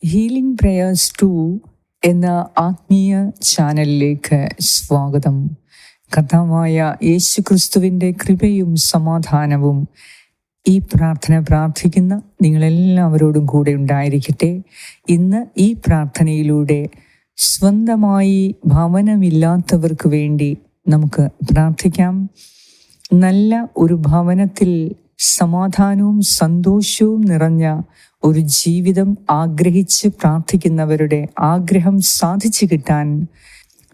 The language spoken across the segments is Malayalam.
ഹീലിംഗ് പ്രേയേഴ്സ് 2 എന്ന ആത്മീയ ചാനലിലേക്ക് സ്വാഗതം. കർത്താവായ യേശുക്രിസ്തുവിൻ്റെ കൃപയും സമാധാനവും ഈ പ്രാർത്ഥന പ്രാർത്ഥിക്കുന്ന നിങ്ങളെല്ലാവരോടും കൂടെ ഉണ്ടായിരിക്കട്ടെ. ഇന്ന് ഈ പ്രാർത്ഥനയിലൂടെ സ്വന്തമായി ഭവനമില്ലാത്തവർക്ക് വേണ്ടി നമുക്ക് പ്രാർത്ഥിക്കാം. നല്ല ഒരു ഭവനത്തിൽ സമാധാനവും സന്തോഷവും നിറഞ്ഞ ഒരു ജീവിതം ആഗ്രഹിച്ച് പ്രാർത്ഥിക്കുന്നവരുടെ ആഗ്രഹം സാധിച്ചു കിട്ടാൻ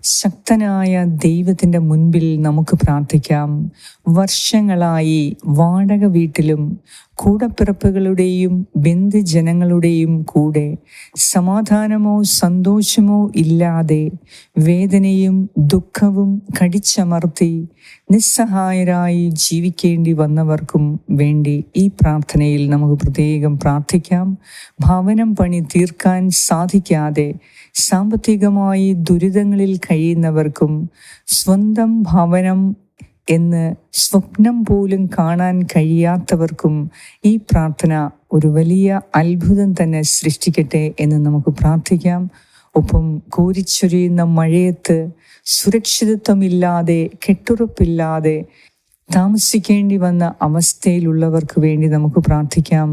ശക്തനായ ദൈവത്തിൻ്റെ മുൻപിൽ നമുക്ക് പ്രാർത്ഥിക്കാം. വർഷങ്ങളായി വാടക വീട്ടിലും കൂടപ്പിറപ്പുകളുടെയും ബന്ധുജനങ്ങളുടെയും കൂടെ സമാധാനമോ സന്തോഷമോ ഇല്ലാതെ വേദനയും ദുഃഖവും കടിച്ചമർത്തി നിസ്സഹായരായി ജീവിക്കേണ്ടി വന്നവർക്കും വേണ്ടി ഈ പ്രാർത്ഥനയിൽ നമുക്ക് പ്രത്യേകം പ്രാർത്ഥിക്കാം. ഭവനം പണി തീർക്കാൻ സാധിക്കാതെ സാമ്പത്തികമായി ദുരിതങ്ങളിൽ കഴിയുന്നവർക്കും സ്വന്തം ഭവനം എന്ന് സ്വപ്നം പോലും കാണാൻ കഴിയാത്തവർക്കും ഈ പ്രാർത്ഥന ഒരു വലിയ അത്ഭുതം തന്നെ സൃഷ്ടിക്കട്ടെ എന്ന് നമുക്ക് പ്രാർത്ഥിക്കാം. ഒപ്പം കോരിച്ചൊരിയുന്ന മഴയത്ത് സുരക്ഷിതത്വമില്ലാതെ കെട്ടുറപ്പില്ലാതെ താമസിക്കേണ്ടി വന്ന അവസ്ഥയിലുള്ളവർക്ക് വേണ്ടി നമുക്ക് പ്രാർത്ഥിക്കാം.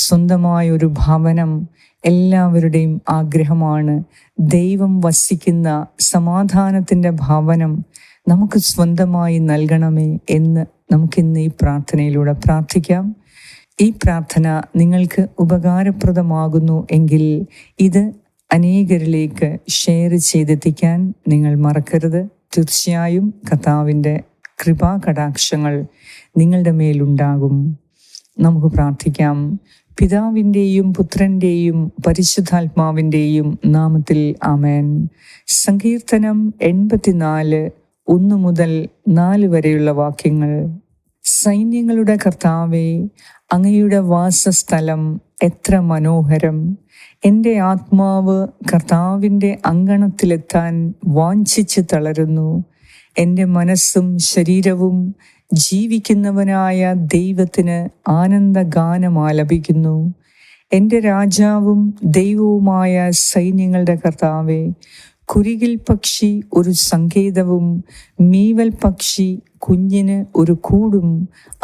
സ്വന്തമായ ഒരു ഭവനം എല്ലാവരുടെയും ആഗ്രഹമാണ്. ദൈവം വസിക്കുന്ന സമാധാനത്തിൻ്റെ ഭവനം നമുക്ക് സ്വന്തമായി നൽകണമേ എന്ന് നമുക്കിന്ന് ഈ പ്രാർത്ഥനയിലൂടെ പ്രാർത്ഥിക്കാം. ഈ പ്രാർത്ഥന നിങ്ങൾക്ക് ഉപകാരപ്രദമാകുന്നു എങ്കിൽ ഇത് അനേകരിലേക്ക് ഷെയർ ചെയ്തെത്തിക്കാൻ നിങ്ങൾ മറക്കരുത്. തീർച്ചയായും കർത്താവിൻ്റെ കൃപാകടാക്ഷങ്ങൾ നിങ്ങളുടെ മേലുണ്ടാകും. നമുക്ക് പ്രാർത്ഥിക്കാം. പിതാവിൻ്റെയും പുത്രൻ്റെയും പരിശുദ്ധാത്മാവിൻ്റെയും നാമത്തിൽ ആമേൻ. സങ്കീർത്തനം 84:1 മുതൽ 4 വരെയുള്ള വാക്യങ്ങൾ. സൈന്യങ്ങളുടെ കർത്താവേ, അങ്ങയുടെ വാസസ്ഥലം എത്ര മനോഹരം! എൻ്റെ ആത്മാവ് കർത്താവിൻ്റെ അങ്കണത്തിലെത്താൻ വാഞ്ചിച്ച് തളരുന്നു. എൻ്റെ മനസ്സും ശരീരവും ജീവിക്കുന്നവനായ ദൈവത്തിന് ആനന്ദഗാനം ആലപിക്കുന്നു. എൻ്റെ രാജാവും ദൈവവുമായ സൈന്യങ്ങളുടെ കർത്താവേ, കുരികിൽ പക്ഷി ഒരു സങ്കേതവും മീവൽ പക്ഷി കുഞ്ഞിന് ഒരു കൂടും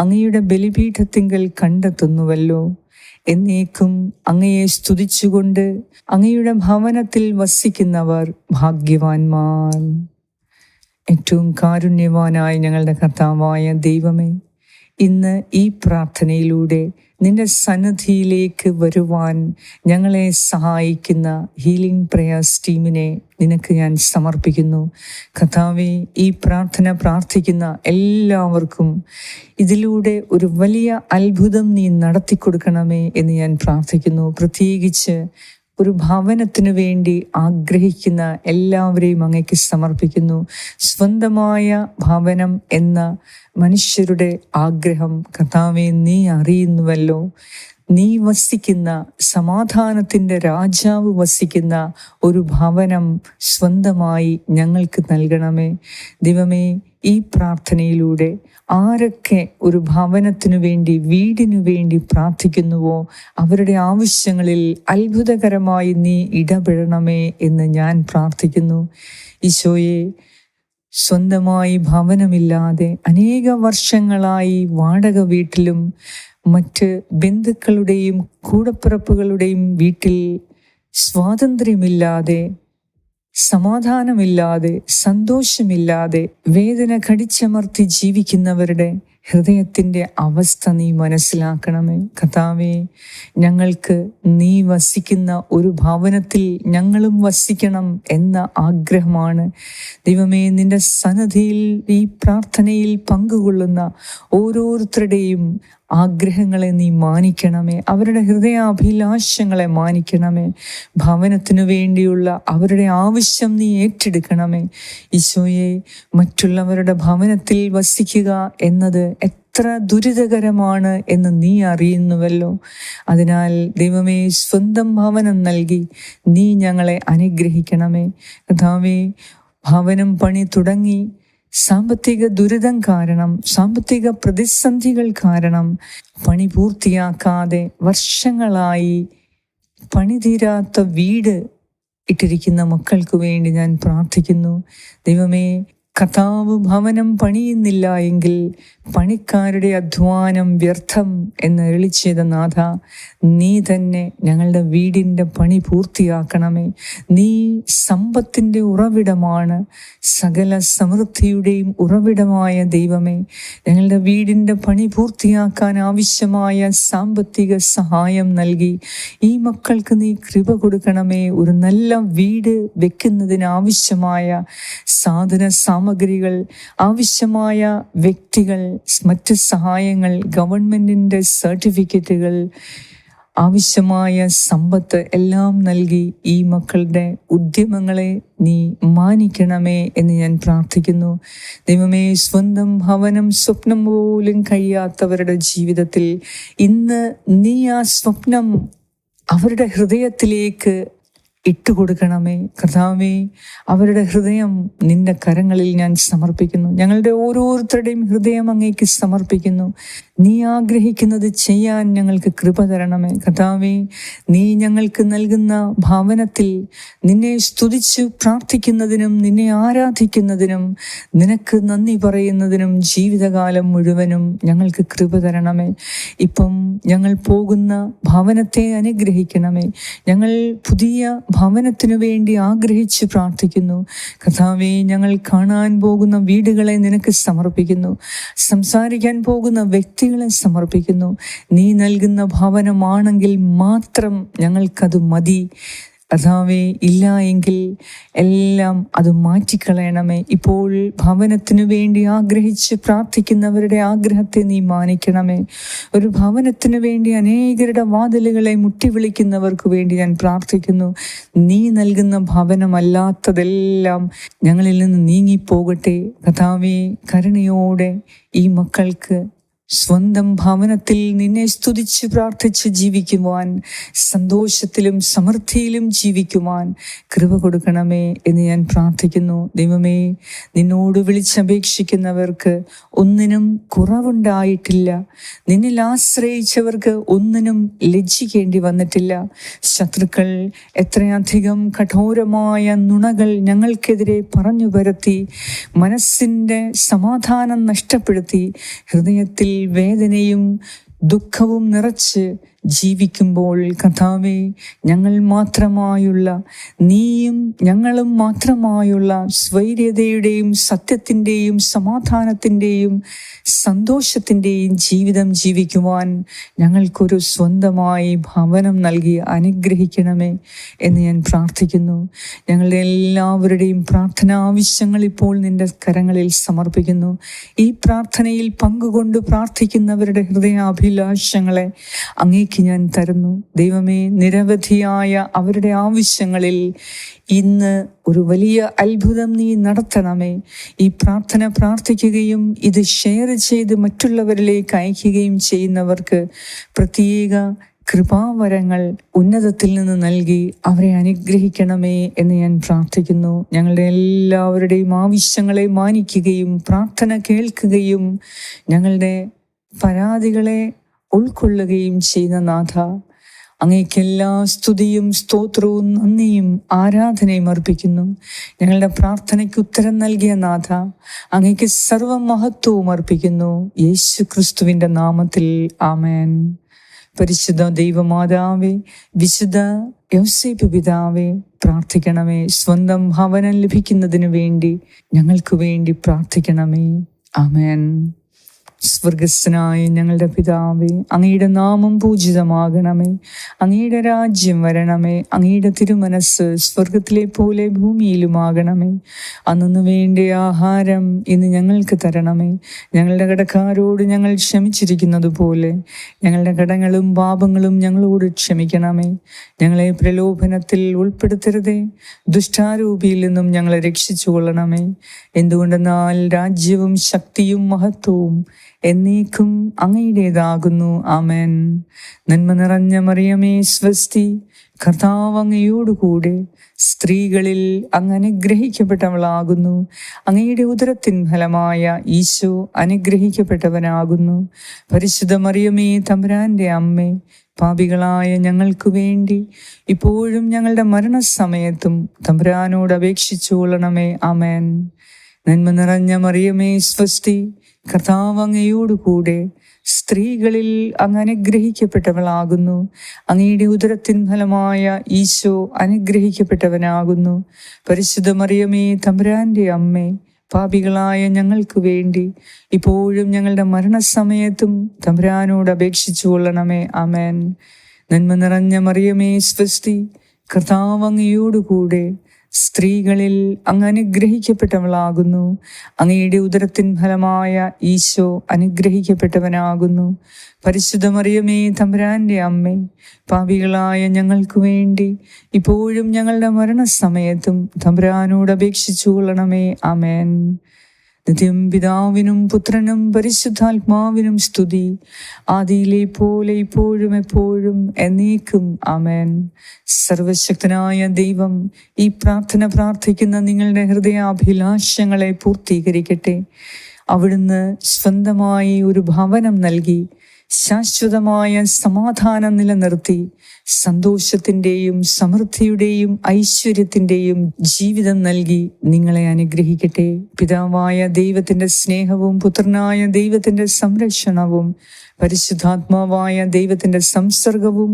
അങ്ങയുടെ ബലിപീഠത്തിങ്കൽ കണ്ടെത്തുന്നുവല്ലോ. എന്നേക്കും അങ്ങയെ സ്തുതിച്ചുകൊണ്ട് അങ്ങയുടെ ഭവനത്തിൽ വസിക്കുന്നവർ ഭാഗ്യവാന്മാർ. ഏറ്റവും കാരുണ്യവാനായ ഞങ്ങളുടെ കർത്താവായ ദൈവമേ, ഇന്ന് ഈ പ്രാർത്ഥനയിലൂടെ നിന്റെ സന്നിധിയിലേക്ക് വരുവാൻ ഞങ്ങളെ സഹായിക്കുന്ന ഹീലിംഗ് പ്രേയേഴ്സ് ടീമിനെ നിനക്ക് ഞാൻ സമർപ്പിക്കുന്നു. കർത്താവേ, ഈ പ്രാർത്ഥന പ്രാർത്ഥിക്കുന്ന എല്ലാവർക്കും ഇതിലൂടെ ഒരു വലിയ അത്ഭുതം നീ നടത്തിക്കൊടുക്കണമേ എന്ന് ഞാൻ പ്രാർത്ഥിക്കുന്നു. പ്രത്യേകിച്ച് ഒരു ഭവനത്തിനു വേണ്ടി ആഗ്രഹിക്കുന്ന എല്ലാവരെയും അങ്ങേക്ക് സമർപ്പിക്കുന്നു. സ്വന്തമായ ഭവനം എന്ന മനുഷ്യരുടെ ആഗ്രഹം കർത്താവേ നീ അറിയുന്നുവല്ലോ. നീ വസിക്കുന്ന സമാധാനത്തിൻ്റെ രാജാവ് വസിക്കുന്ന ഒരു ഭവനം സ്വന്തമായി ഞങ്ങൾക്ക് നൽകണമേ. ദൈവമേ, ഈ പ്രാർത്ഥനയിലൂടെ ആരൊക്കെ ഒരു ഭവനത്തിനു വേണ്ടി വീടിനു വേണ്ടി പ്രാർത്ഥിക്കുന്നുവോ അവരുടെ ആവശ്യങ്ങളിൽ അത്ഭുതകരമായി നീ ഇടപെടണമേ എന്ന് ഞാൻ പ്രാർത്ഥിക്കുന്നു. ഈശോയെ, സ്വന്തമായി ഭവനമില്ലാതെ അനേക വർഷങ്ങളായി വാടക വീട്ടിലും മറ്റ് ബന്ധുക്കളുടെയും കൂടപ്പിറപ്പുകളുടെയും വീട്ടിൽ സ്വാതന്ത്ര്യമില്ലാതെ, സമാധാനമില്ലാതെ, സന്തോഷമില്ലാതെ വേദന കടിച്ചമർത്തി ജീവിക്കുന്നവരുടെ ഹൃദയത്തിൻ്റെ അവസ്ഥ നീ മനസ്സിലാക്കണമേ. കർത്താവേ, ഞങ്ങൾക്ക് നീ വസിക്കുന്ന ഒരു ഭവനത്തിൽ ഞങ്ങളും വസിക്കണം എന്ന ആഗ്രഹമാണ്. ദൈവമേ, നിന്റെ സന്നിധിയിൽ ഈ പ്രാർത്ഥനയിൽ പങ്കുകൊള്ളുന്ന ഓരോരുത്തരുടെയും ആഗ്രഹങ്ങളെ നീ മാനിക്കണമേ. അവരുടെ ഹൃദയാഭിലാഷങ്ങളെ മാനിക്കണമേ. ഭവനത്തിനു വേണ്ടിയുള്ള അവരുടെ ആവശ്യം നീ ഏറ്റെടുക്കണമേ. ഈശോയെ, മറ്റുള്ളവരുടെ ഭവനത്തിൽ വസിക്കുക എന്നത് എത്ര ദുരിതകരമാണ് എന്ന് നീ അറിയുന്നുവല്ലോ. അതിനാൽ ദൈവമേ, സ്വന്തം ഭവനം നൽകി നീ ഞങ്ങളെ അനുഗ്രഹിക്കണമേ. കർത്താവേ, ഭവനം പണി തുടങ്ങി സാമ്പത്തിക ദുരിതം കാരണം, സാമ്പത്തിക പ്രതിസന്ധികൾ കാരണം പണി പൂർത്തിയാക്കാതെ വർഷങ്ങളായി പണിതീരാത്ത വീട് ഇട്ടിരിക്കുന്ന മക്കൾക്ക് വേണ്ടി ഞാൻ പ്രാർത്ഥിക്കുന്നു. ദൈവമേ, കർത്താവ് ഭവനം പണിയുന്നില്ല എങ്കിൽ പണിക്കാരുടെ അധ്വാനം വ്യർത്ഥം എന്ന് അരുളിച്ചെയ്ത നാഥ, നീ തന്നെ ഞങ്ങളുടെ വീടിൻ്റെ പണി പൂർത്തിയാക്കണമേ. നീ സമ്പത്തിൻ്റെ ഉറവിടമാണ്, സകല സമൃദ്ധിയുടെയും ഉറവിടമായ ദൈവമേ. ഞങ്ങളുടെ വീടിൻ്റെ പണി പൂർത്തിയാക്കാൻ ആവശ്യമായ സാമ്പത്തിക സഹായം നൽകി ഈ മക്കൾക്ക് നീ കൃപ കൊടുക്കണമേ. ഒരു നല്ല വീട് വെക്കുന്നതിന് ആവശ്യമായ സാധന സാമഗ്രികൾ, ആവശ്യമായ വ്യക്തികൾ, മറ്റ് സഹായങ്ങൾ, ഗവൺമെൻറ്റിൻ്റെ സർട്ടിഫിക്കറ്റുകൾ, ആവശ്യമായ സമ്പത്ത് എല്ലാം നൽകി ഈ മക്കളുടെ ഉദ്യമങ്ങളെ നീ മാനിക്കണമേ എന്ന് ഞാൻ പ്രാർത്ഥിക്കുന്നു. ദൈവമേ, സ്വന്തം ഭവനം സ്വപ്നം പോലും കഴിയാത്തവരുടെ ജീവിതത്തിൽ ഇന്ന് നീ ആ സ്വപ്നം അവരുടെ ഹൃദയത്തിലേക്ക് ഇട്ടുകൊടുക്കണമേ. കർത്താവേ, അവരുടെ ഹൃദയം നിന്റെ കരങ്ങളിൽ ഞാൻ സമർപ്പിക്കുന്നു. ഞങ്ങളുടെ ഓരോരുത്തരുടെയും ഹൃദയം അങ്ങേക്ക് സമർപ്പിക്കുന്നു. നീ ആഗ്രഹിക്കുന്നത് ചെയ്യാൻ ഞങ്ങൾക്ക് കൃപ തരണമേ. കർത്താവേ, നീ ഞങ്ങൾക്ക് നൽകുന്ന ഭവനത്തിൽ നിന്നെ സ്തുതിച്ച് പ്രാർത്ഥിക്കുന്നതിനും നിന്നെ ആരാധിക്കുന്നതിനും നിനക്ക് നന്ദി പറയുന്നതിനും ജീവിതകാലം മുഴുവനും ഞങ്ങൾക്ക് കൃപ തരണമേ. ഇപ്പം ഞങ്ങൾ പോകുന്ന ഭവനത്തെ അനുഗ്രഹിക്കണമേ. ഞങ്ങൾ പുതിയ ഭവനത്തിനു വേണ്ടി ആഗ്രഹിച്ച് പ്രാർത്ഥിക്കുന്നു. കർത്താവേ, ഞങ്ങൾ കാണാൻ പോകുന്ന വീടുകളെ നിനക്ക് സമർപ്പിക്കുന്നു. സംസാരിക്കാൻ പോകുന്ന വ്യക്തികളെ സമർപ്പിക്കുന്നു. നീ നൽകുന്ന ഭവനമാണെങ്കിൽ മാത്രം ഞങ്ങൾക്കത് മതി. കർത്താവേ, ഇല്ല എങ്കിൽ എല്ലാം അത് മാറ്റിക്കളയണമേ. ഇപ്പോൾ ഭവനത്തിനു വേണ്ടി ആഗ്രഹിച്ച് പ്രാർത്ഥിക്കുന്നവരുടെ ആഗ്രഹത്തെ നീ മാനിക്കണമേ. ഒരു ഭവനത്തിനു വേണ്ടി അനേകരുടെ വാതിലുകളെ മുട്ടി വിളിക്കുന്നവർക്ക് വേണ്ടി ഞാൻ പ്രാർത്ഥിക്കുന്നു. നീ നൽകുന്ന ഭവനമല്ലാത്തതെല്ലാം ഞങ്ങളിൽ നിന്ന് നീങ്ങിപ്പോകട്ടെ. കർത്താവേ, കരുണയോടെ ഈ മക്കൾക്ക് സ്വന്തം ഭവനത്തിൽ നിന്നെ സ്തുതിച്ച് പ്രാർത്ഥിച്ച് ജീവിക്കുവാൻ, സന്തോഷത്തിലും സമൃദ്ധിയിലും ജീവിക്കുവാൻ കൃപ കൊടുക്കണമേ എന്ന് ഞാൻ പ്രാർത്ഥിക്കുന്നു. ദൈവമേ, നിന്നോട് വിളിച്ചപേക്ഷിക്കുന്നവർക്ക് ഒന്നിനും കുറവുണ്ടായിട്ടില്ല. നിന്നിൽ ആശ്രയിച്ചവർക്ക് ഒന്നിനും ലജ്ജിക്കേണ്ടി വന്നിട്ടില്ല. ശത്രുക്കൾ എത്രയധികം കഠോരമായ നുണകൾ ഞങ്ങൾക്കെതിരെ പറഞ്ഞു പരത്തി മനസ്സിൻ്റെ സമാധാനം നഷ്ടപ്പെടുത്തി ഹൃദയത്തിൽ വേദനയും ദുഃഖവും നിറച്ച് ജീവിക്കുമ്പോൾ, കർത്താവേ, ഞങ്ങൾ മാത്രമായുള്ള, നീയും ഞങ്ങളും മാത്രമായുള്ള സ്വൈര്യതയുടെയും സത്യത്തിൻ്റെയും സമാധാനത്തിൻ്റെയും സന്തോഷത്തിൻ്റെയും ജീവിതം ജീവിക്കുവാൻ ഞങ്ങൾക്കൊരു സ്വന്തമായി ഭവനം നൽകി അനുഗ്രഹിക്കണമേ എന്ന് ഞാൻ പ്രാർത്ഥിക്കുന്നു. ഞങ്ങളുടെ എല്ലാവരുടെയും പ്രാർത്ഥന ആവശ്യങ്ങൾ ഇപ്പോൾ നിന്റെ കരങ്ങളിൽ സമർപ്പിക്കുന്നു. ഈ പ്രാർത്ഥനയിൽ പങ്കുകൊണ്ട് പ്രാർത്ഥിക്കുന്നവരുടെ ഹൃദയാഭിലാഷങ്ങളെ അങ്ങേക്ക് ഞാൻ തരുന്നു. ദൈവമേ, നിരവധിയായ അവരുടെ ആവശ്യങ്ങളിൽ ഇന്ന് ഒരു വലിയ അത്ഭുതം നീ നടത്തണമേ. ഈ പ്രാർത്ഥന പ്രാർത്ഥിക്കുകയും ഇത് ഷെയർ ചെയ്ത് മറ്റുള്ളവരിലേക്ക് അയക്കുകയും ചെയ്യുന്നവർക്ക് പ്രത്യേക കൃപാവരങ്ങൾ ഉന്നതത്തിൽ നിന്ന് നൽകി അവരെ അനുഗ്രഹിക്കണമേ എന്ന് ഞാൻ പ്രാർത്ഥിക്കുന്നു. ഞങ്ങളുടെ എല്ലാവരുടെയും ആവശ്യങ്ങളെ മാനിക്കുകയും പ്രാർത്ഥന കേൾക്കുകയും ഞങ്ങളുടെ പരാതികളെ ഉൾക്കൊള്ളുകയും ചെയ്യുന്ന നാഥ, അങ്ങേക്ക് എല്ലാ സ്തുതിയും സ്തോത്രവും നന്ദിയും ആരാധനയും അർപ്പിക്കുന്നു. ഞങ്ങളുടെ പ്രാർത്ഥനയ്ക്ക് ഉത്തരം നൽകിയ നാഥ, അങ്ങേക്ക് സർവമഹത്വവും അർപ്പിക്കുന്നു. യേശു ക്രിസ്തുവിൻ്റെ നാമത്തിൽ ആമേൻ. പരിശുദ്ധ ദൈവമാതാവേ, വിശുദ്ധ യൗസേപ്പ് പിതാവേ, പ്രാർത്ഥിക്കണമേ. സ്വന്തം ഭവനം ലഭിക്കുന്നതിന് വേണ്ടി ഞങ്ങൾക്ക് വേണ്ടി പ്രാർത്ഥിക്കണമേ. ആമേൻ. സ്വർഗസ്ഥനായ ഞങ്ങളുടെ പിതാവേ, അങ്ങയുടെ നാമം പൂജിതമാകണമേ. അങ്ങയുടെ രാജ്യം വരണമേ. അങ്ങയുടെ തിരുമനസ് സ്വർഗത്തിലെ പോലെ ഭൂമിയിലുമാകണമേ. അന്നു വേണ്ട ആഹാരം ഇന്ന് ഞങ്ങൾക്ക് തരണമേ. ഞങ്ങളുടെ കടക്കാരോട് ഞങ്ങൾ ക്ഷമിച്ചിരിക്കുന്നത് പോലെ ഞങ്ങളുടെ കടങ്ങളും പാപങ്ങളും ഞങ്ങളോട് ക്ഷമിക്കണമേ. ഞങ്ങളെ പ്രലോഭനത്തിൽ ഉൾപ്പെടുത്തരുതേ, ദുഷ്ടാരൂപിയിൽ നിന്നും ഞങ്ങളെ രക്ഷിച്ചു കൊള്ളണമേ. എന്തുകൊണ്ടെന്നാൽ രാജ്യവും ശക്തിയും മഹത്വവും എന്നേക്കും അങ്ങയുടേതാകുന്നു. ആമേൻ. നന്മ നിറഞ്ഞ മറിയമേ, സ്വസ്തി. കർത്താവ് അങ്ങയോടുകൂടെ സ്ത്രീകളിൽ അങ്ങ് അനുഗ്രഹിക്കപ്പെട്ടവളാകുന്നു. അങ്ങയുടെ ഉദരത്തിൻ ഫലമായ ഈശോ അനുഗ്രഹിക്കപ്പെട്ടവനാകുന്നു. പരിശുദ്ധ മറിയമേ, തമ്പുരാന്റെ അമ്മേ, പാപികളായ ഞങ്ങൾക്ക് വേണ്ടി ഇപ്പോഴും ഞങ്ങളുടെ മരണസമയത്തും തമ്പുരാനോട് അപേക്ഷിച്ചുകൊള്ളണമേ. ആമേൻ. നന്മ നിറഞ്ഞ മറിയമേ, സ്വസ്തി, കർത്താവ് അങ്ങയോടുകൂടെ സ്ത്രീകളിൽ അങ്ങ് അനുഗ്രഹിക്കപ്പെട്ടവളാകുന്നു. അങ്ങയുടെ ഉദരത്തിൻ ഫലമായ ഈശോ അനുഗ്രഹിക്കപ്പെട്ടവനാകുന്നു. പരിശുദ്ധ മറിയമേ, തമ്പുരാന്റെ അമ്മേ, പാപികളായ ഞങ്ങൾക്ക് വേണ്ടി ഇപ്പോഴും ഞങ്ങളുടെ മരണസമയത്തും തമ്പുരാനോട് അപേക്ഷിച്ചുകൊള്ളണമേ. ആമേൻ. നന്മ നിറഞ്ഞ മറിയമേ, സ്വസ്തി, കർത്താവ് അങ്ങയോടുകൂടെ സ്ത്രീകളിൽ അങ്ങ് അനുഗ്രഹിക്കപ്പെട്ടവളാകുന്നു. അങ്ങയുടെ ഉദരത്തിൻ ഫലമായ ഈശോ അനുഗ്രഹിക്കപ്പെട്ടവനാകുന്നു. പരിശുദ്ധ മറിയമേ, തമ്പുരാന്റെ അമ്മേ, പാപികളായ ഞങ്ങൾക്ക് വേണ്ടി ഇപ്പോഴും ഞങ്ങളുടെ മരണസമയത്തും തമ്പുരാനോട് അപേക്ഷിച്ചുകൊള്ളണമേ. ആമേൻ. നിത്യം പിതാവിനും പുത്രനും പരിശുദ്ധാത്മാവിനും സ്തുതി, ആദിയിലെ പോലെ ഇപ്പോഴും എപ്പോഴും എന്നേക്കും. ആമേൻ. സർവശക്തനായ ദൈവം ഈ പ്രാർത്ഥന പ്രാർത്ഥിക്കുന്ന നിങ്ങളുടെ ഹൃദയാഭിലാഷങ്ങളെ പൂർത്തീകരിക്കട്ടെ. അവിടുന്ന് സ്വന്തമായി ഒരു ഭവനം നൽകി ശാശ്വതമായ സമാധാനം നിലനിർത്തി സന്തോഷത്തിൻ്റെയും സമൃദ്ധിയുടെയും ഐശ്വര്യത്തിൻ്റെയും ജീവിതം നൽകി നിങ്ങളെ അനുഗ്രഹിക്കട്ടെ. പിതാവായ ദൈവത്തിൻ്റെ സ്നേഹവും പുത്രനായ ദൈവത്തിൻ്റെ സംരക്ഷണവും പരിശുദ്ധാത്മാവായ ദൈവത്തിൻ്റെ സംസർഗവും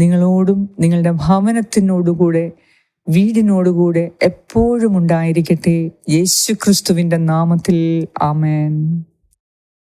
നിങ്ങളോടും നിങ്ങളുടെ ഭവനത്തിനോടുകൂടെ വീടിനോടുകൂടെ എപ്പോഴും ഉണ്ടായിരിക്കട്ടെ. യേശു ക്രിസ്തുവിൻ്റെ നാമത്തിൽ. ആമേൻ.